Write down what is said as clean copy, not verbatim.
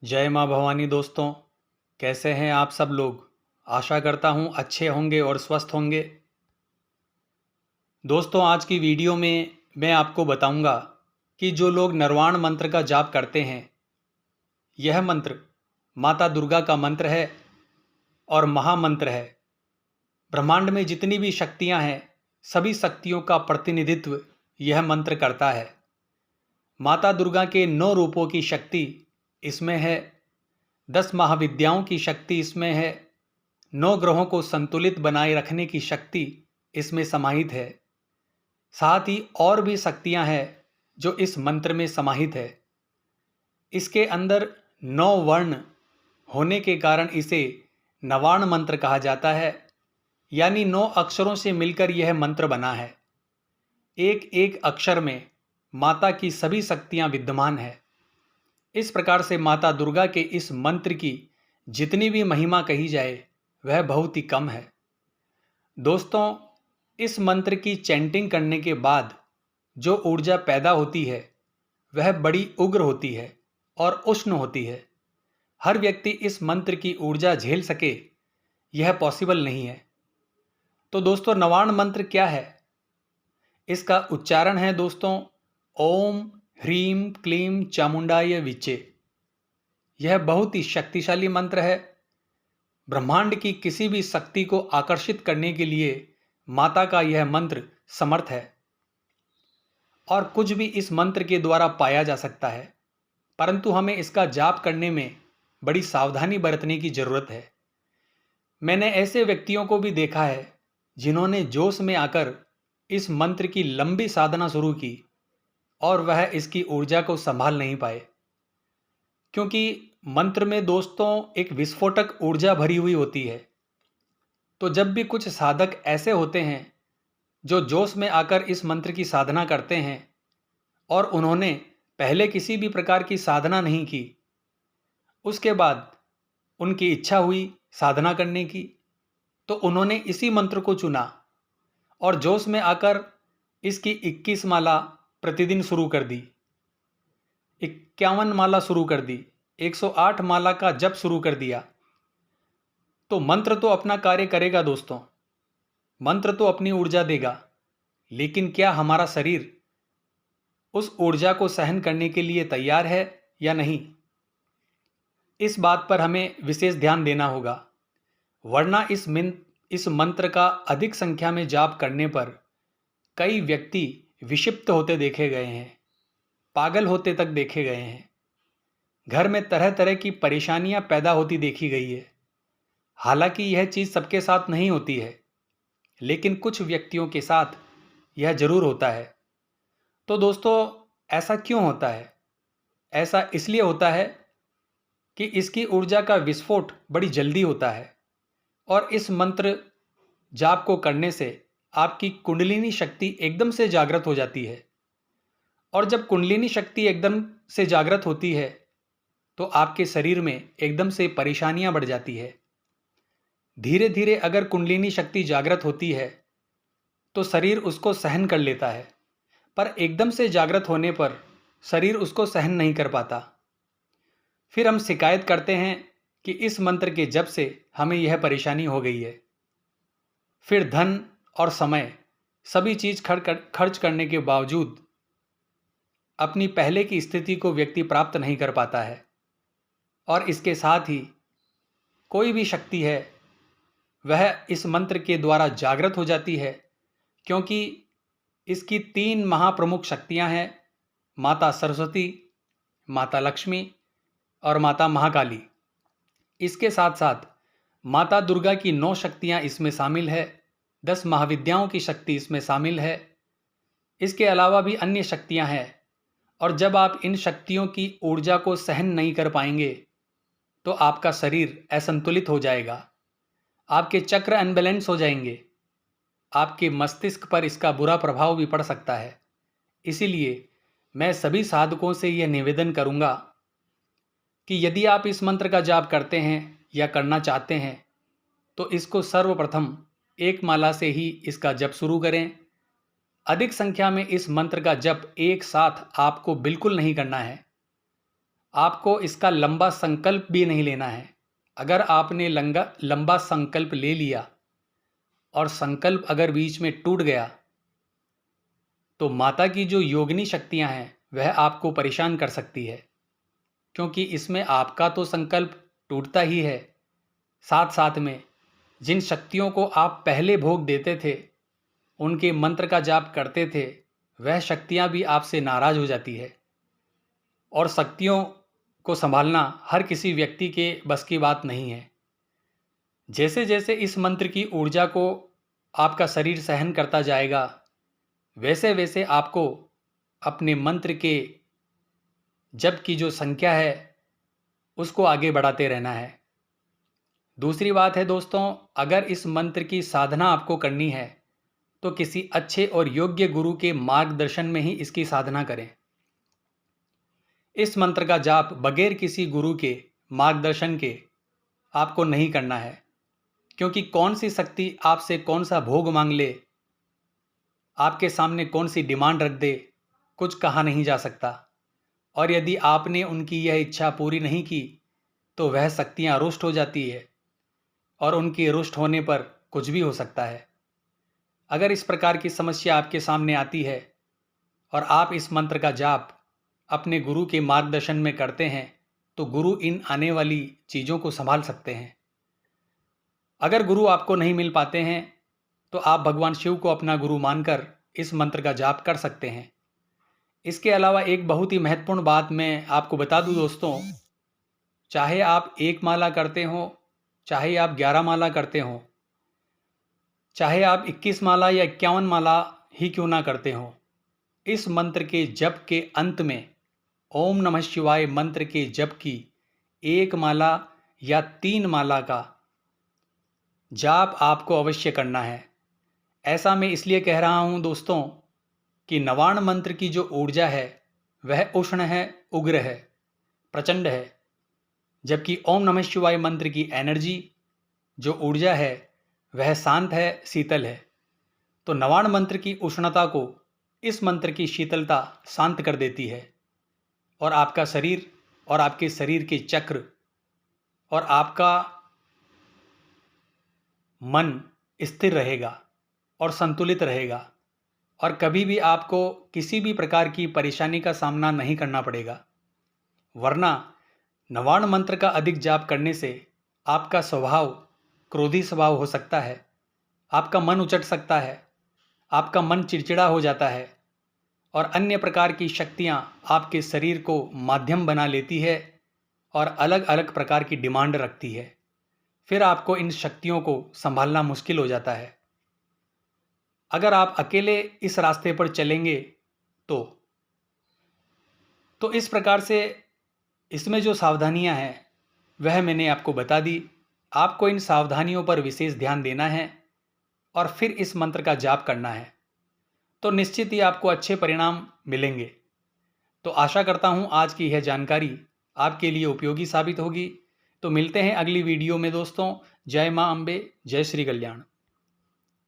जय माँ भवानी दोस्तों। कैसे हैं आप सब लोग। आशा करता हूँ अच्छे होंगे और स्वस्थ होंगे। दोस्तों, आज की वीडियो में मैं आपको बताऊंगा कि जो लोग नरवाण मंत्र का जाप करते हैं, यह मंत्र माता दुर्गा का मंत्र है और महामंत्र है। ब्रह्मांड में जितनी भी शक्तियां हैं, सभी शक्तियों का प्रतिनिधित्व यह मंत्र करता है। माता दुर्गा के 9 रूपों की शक्ति इसमें है, 10 महाविद्याओं की शक्ति इसमें है, 9 ग्रहों को संतुलित बनाए रखने की शक्ति इसमें समाहित है। साथ ही और भी शक्तियां हैं जो इस मंत्र में समाहित है। इसके अंदर 9 वर्ण होने के कारण इसे नवाण मंत्र कहा जाता है, यानी 9 अक्षरों से मिलकर यह मंत्र बना है। एक एक अक्षर में माता की सभी शक्तियां विद्यमान है। इस प्रकार से माता दुर्गा के इस मंत्र की जितनी भी महिमा कही जाए वह बहुत ही कम है। दोस्तों, इस मंत्र की चैंटिंग करने के बाद जो ऊर्जा पैदा होती है वह बड़ी उग्र होती है और उष्ण होती है। हर व्यक्ति इस मंत्र की ऊर्जा झेल सके यह पॉसिबल नहीं है। तो दोस्तों, नवाण मंत्र क्या है? इसका उच्चारण है दोस्तों, ओम ह्रीम क्लीम चामुंडाय विचे। यह बहुत ही शक्तिशाली मंत्र है। ब्रह्मांड की किसी भी शक्ति को आकर्षित करने के लिए माता का यह मंत्र समर्थ है और कुछ भी इस मंत्र के द्वारा पाया जा सकता है, परंतु हमें इसका जाप करने में बड़ी सावधानी बरतने की जरूरत है। मैंने ऐसे व्यक्तियों को भी देखा है जिन्होंने जोश में आकर इस मंत्र की लंबी साधना शुरू की और वह इसकी ऊर्जा को संभाल नहीं पाए, क्योंकि मंत्र में दोस्तों एक विस्फोटक ऊर्जा भरी हुई होती है। तो जब भी कुछ साधक ऐसे होते हैं जो जोश में आकर इस मंत्र की साधना करते हैं और उन्होंने पहले किसी भी प्रकार की साधना नहीं की, उसके बाद उनकी इच्छा हुई साधना करने की, तो उन्होंने इसी मंत्र को चुना और जोश में आकर इसकी 21 माला प्रतिदिन शुरू कर दी, 51 माला शुरू कर दी, 108 माला का जप शुरू कर दिया। तो मंत्र तो अपना कार्य करेगा दोस्तों, मंत्र तो अपनी ऊर्जा देगा, लेकिन क्या हमारा शरीर उस ऊर्जा को सहन करने के लिए तैयार है या नहीं? इस बात पर हमें विशेष ध्यान देना होगा, वरना इस मंत्र का अधिक संख्या में जाप करने पर कई व्यक्ति विक्षिप्त होते देखे गए हैं, पागल होते तक देखे गए हैं। घर में तरह तरह की परेशानियां पैदा होती देखी गई है। हालांकि यह चीज़ सबके साथ नहीं होती है, लेकिन कुछ व्यक्तियों के साथ यह जरूर होता है। तो दोस्तों, ऐसा क्यों होता है? ऐसा इसलिए होता है कि इसकी ऊर्जा का विस्फोट बड़ी जल्दी होता है और इस मंत्र जाप को करने से आपकी कुंडलिनी शक्ति एकदम से जागृत हो जाती है। और जब कुंडलिनी शक्ति एकदम से जागृत होती है तो आपके शरीर में एकदम से परेशानियां बढ़ जाती है। धीरे धीरे अगर कुंडलिनी शक्ति जागृत होती है तो शरीर उसको सहन कर लेता है, पर एकदम से जागृत होने पर शरीर उसको सहन नहीं कर पाता। फिर हम शिकायत करते हैं कि इस मंत्र के जप से हमें यह परेशानी हो गई है। फिर धन और समय सभी चीज खर्च करने के बावजूद अपनी पहले की स्थिति को व्यक्ति प्राप्त नहीं कर पाता है। और इसके साथ ही कोई भी शक्ति है वह इस मंत्र के द्वारा जागृत हो जाती है, क्योंकि इसकी 3 महाप्रमुख शक्तियां हैं, माता सरस्वती, माता लक्ष्मी और माता महाकाली। इसके साथ साथ माता दुर्गा की 9 शक्तियां इसमें शामिल है, 10 महाविद्याओं की शक्ति इसमें शामिल है। इसके अलावा भी अन्य शक्तियां हैं, और जब आप इन शक्तियों की ऊर्जा को सहन नहीं कर पाएंगे तो आपका शरीर असंतुलित हो जाएगा, आपके चक्र अनबैलेंस हो जाएंगे, आपके मस्तिष्क पर इसका बुरा प्रभाव भी पड़ सकता है। इसीलिए मैं सभी साधकों से यह निवेदन करूंगा कि यदि आप इस मंत्र का जाप करते हैं या करना चाहते हैं तो इसको सर्वप्रथम 1 माला से ही इसका जप शुरू करें। अधिक संख्या में इस मंत्र का जप एक साथ आपको बिल्कुल नहीं करना है। आपको इसका लंबा संकल्प भी नहीं लेना है। अगर आपने लंबा संकल्प ले लिया और संकल्प अगर बीच में टूट गया तो माता की जो योगिनी शक्तियां हैं वह आपको परेशान कर सकती है, क्योंकि इसमें आपका तो संकल्प टूटता ही है, साथ साथ में जिन शक्तियों को आप पहले भोग देते थे, उनके मंत्र का जाप करते थे, वह शक्तियां भी आपसे नाराज हो जाती है। और शक्तियों को संभालना हर किसी व्यक्ति के बस की बात नहीं है। जैसे जैसे इस मंत्र की ऊर्जा को आपका शरीर सहन करता जाएगा, वैसे वैसे आपको अपने मंत्र के जप की जो संख्या है उसको आगे बढ़ाते रहना है। दूसरी बात है दोस्तों, अगर इस मंत्र की साधना आपको करनी है तो किसी अच्छे और योग्य गुरु के मार्गदर्शन में ही इसकी साधना करें। इस मंत्र का जाप बगैर किसी गुरु के मार्गदर्शन के आपको नहीं करना है, क्योंकि कौन सी शक्ति आपसे कौन सा भोग मांग ले, आपके सामने कौन सी डिमांड रख दे, कुछ कहा नहीं जा सकता। और यदि आपने उनकी यह इच्छा पूरी नहीं की तो वह शक्तियाँ रुष्ट हो जाती है और उनके रुष्ट होने पर कुछ भी हो सकता है। अगर इस प्रकार की समस्या आपके सामने आती है और आप इस मंत्र का जाप अपने गुरु के मार्गदर्शन में करते हैं तो गुरु इन आने वाली चीज़ों को संभाल सकते हैं। अगर गुरु आपको नहीं मिल पाते हैं तो आप भगवान शिव को अपना गुरु मानकर इस मंत्र का जाप कर सकते हैं। इसके अलावा एक बहुत ही महत्वपूर्ण बात मैं आपको बता दूं दोस्तों, चाहे आप 1 माला करते हो, चाहे आप 11 माला करते हो, चाहे आप 21 माला या 51 माला ही क्यों ना करते हो, इस मंत्र के जप के अंत में ओम नमः शिवाय मंत्र के जप की 1 माला या 3 माला का जाप आपको अवश्य करना है। ऐसा मैं इसलिए कह रहा हूं दोस्तों कि नवाण मंत्र की जो ऊर्जा है वह उष्ण है, उग्र है, प्रचंड है, जबकि ओम नमः शिवाय मंत्र की एनर्जी जो ऊर्जा है वह शांत है, शीतल है। तो नवाण मंत्र की उष्णता को इस मंत्र की शीतलता शांत कर देती है और आपका शरीर और आपके शरीर के चक्र और आपका मन स्थिर रहेगा और संतुलित रहेगा और कभी भी आपको किसी भी प्रकार की परेशानी का सामना नहीं करना पड़ेगा। वरना नवाण मंत्र का अधिक जाप करने से आपका स्वभाव क्रोधी स्वभाव हो सकता है, आपका मन उचट सकता है, आपका मन चिड़चिड़ा हो जाता है और अन्य प्रकार की शक्तियां आपके शरीर को माध्यम बना लेती है और अलग अलग प्रकार की डिमांड रखती है। फिर आपको इन शक्तियों को संभालना मुश्किल हो जाता है। अगर आप अकेले इस रास्ते पर चलेंगे तो इस प्रकार से इसमें जो सावधानियां हैं वह मैंने आपको बता दी। आपको इन सावधानियों पर विशेष ध्यान देना है और फिर इस मंत्र का जाप करना है, तो निश्चित ही आपको अच्छे परिणाम मिलेंगे। तो आशा करता हूं आज की यह जानकारी आपके लिए उपयोगी साबित होगी। तो मिलते हैं अगली वीडियो में दोस्तों। जय मां अम्बे, जय श्री कल्याण।